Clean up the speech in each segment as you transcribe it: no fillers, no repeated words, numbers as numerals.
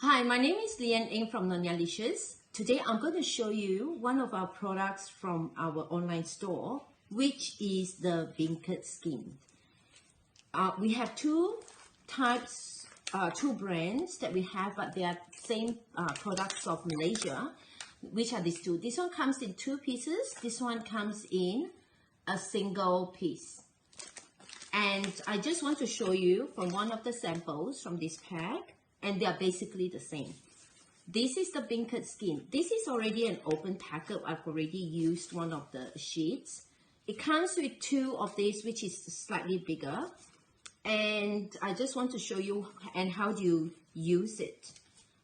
Hi, my name is Lian Eng from Nyonyalicious. Today I'm going to show you one of our products from our online store, which is the beancurd skin. We have two types, two brands that we have, but they are same products of Malaysia. Which are these two? This one comes in two pieces. This one comes in a single piece. And I just want to show you from one of the samples from this pack, and they are basically the same. This is the beancurd skin. This is already an open packet. I've already used one of the sheets. It comes with two of these, which is slightly bigger. And I just want to show you and how do you use it.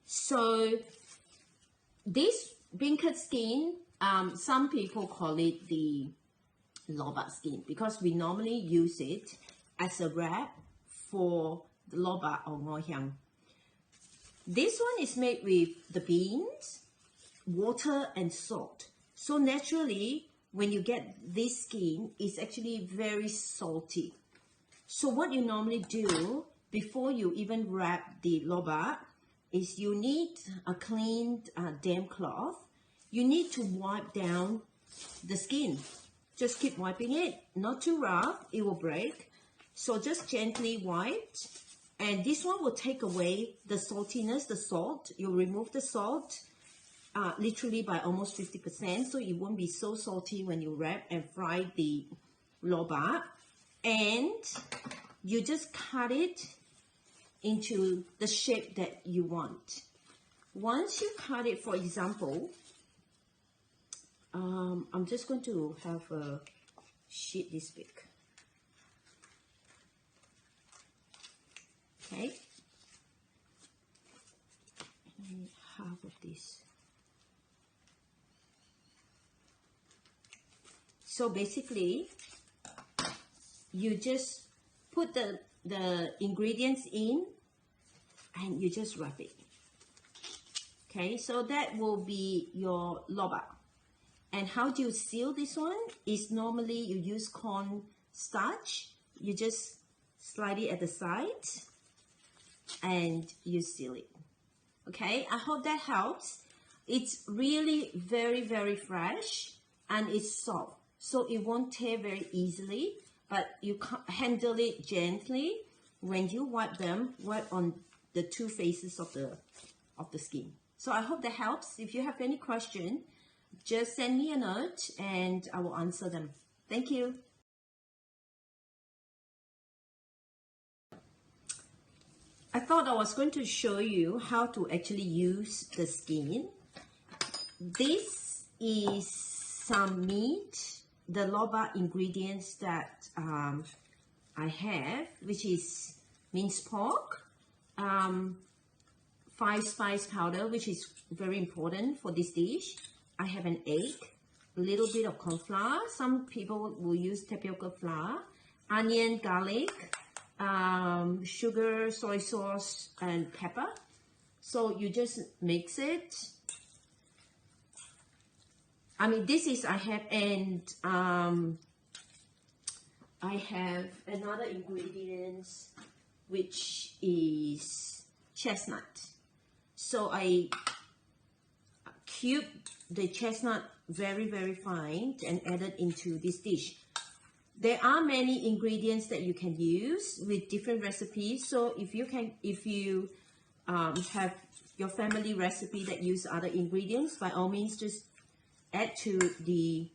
So this beancurd skin, some people call it the lorbak skin because we normally use it as a wrap for the lorbak or ngoh. This one is made with the beans, water and salt. So naturally, when you get this skin, it's actually very salty. So what you normally do before you even wrap the lorbak is you need a clean damp cloth. You need to wipe down the skin. Just keep wiping it, not too rough, it will break. So just gently wipe. And this one will take away the saltiness, the salt. You'll remove the salt literally by almost 50%. So it won't be so salty when you wrap and fry the lorbak. And you just cut it into the shape that you want. Once you cut it, for example, I'm just going to have a sheet this big. Okay, and half of this. So basically, you just put the ingredients in and you just wrap it. Okay, so that will be your lorbak. And how do you seal this one? Is normally you use corn starch. You just slide it at the side and you seal it. Okay, I hope that helps. It's really very fresh and it's soft, so it won't tear very easily, but you handle it gently when you wipe on the two faces of the skin. So I hope that helps. If you have any question, just send me a note and I will answer them. Thank you. I thought I was going to show you how to actually use the skin. This is some meat, the lorbak ingredients that I have, which is minced pork, 5-spice powder, which is very important for this dish. I have an egg, a little bit of corn flour. Some people will use tapioca flour, onion, garlic, sugar, soy sauce, and pepper. So you just mix it. I mean, this is I have, and I have another ingredient which is chestnut. So I cube the chestnut very fine and add it into this dish. There are many ingredients that you can use with different recipes. So if you have your family recipe that use other ingredients, by all means, just add to the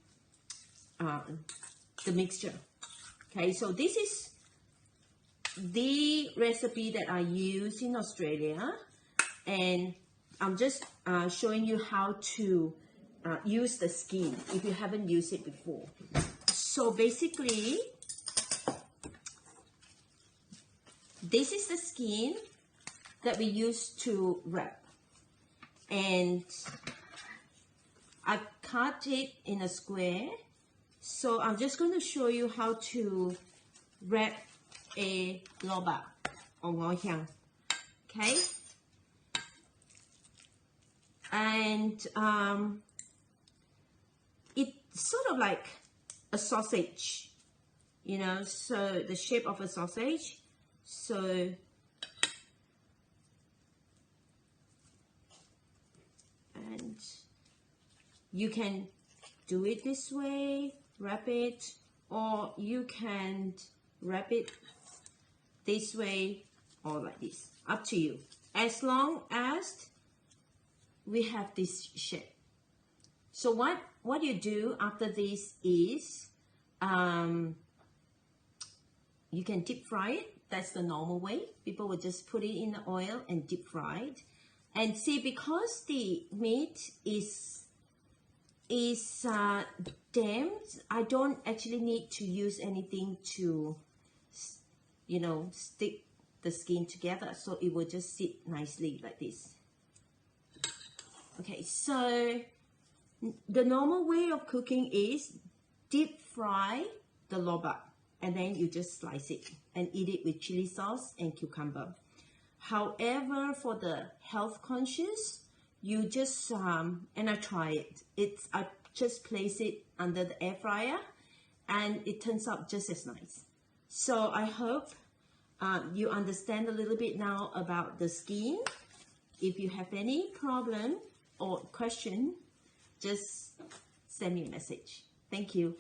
mixture. Okay, so this is the recipe that I use in Australia, and I'm just showing you how to use the skin if you haven't used it before. So basically, this is the skin that we use to wrap. And I cut it in a square. So I'm just going to show you how to wrap a lorbak or ngoh. Okay? And it's sort of like a sausage, you know, so the shape of a sausage. So You can do it this way, wrap it, or you can wrap it this way or like this, up to you, as long as we have this shape. So what you do after this is you can deep fry it. That's the normal way. People would just put it in the oil and deep fry it. And see, because the meat is damp, I don't actually need to use anything to, you know, stick the skin together, so it will just sit nicely like this. Okay, so the normal way of cooking is deep fry the lorbak, and then you just slice it and eat it with chili sauce and cucumber. However, for the health conscious, you just and I try it. I just place it under the air fryer, and it turns out just as nice. So I hope you understand a little bit now about the skin. If you have any problem or question, just send me a message. Thank you.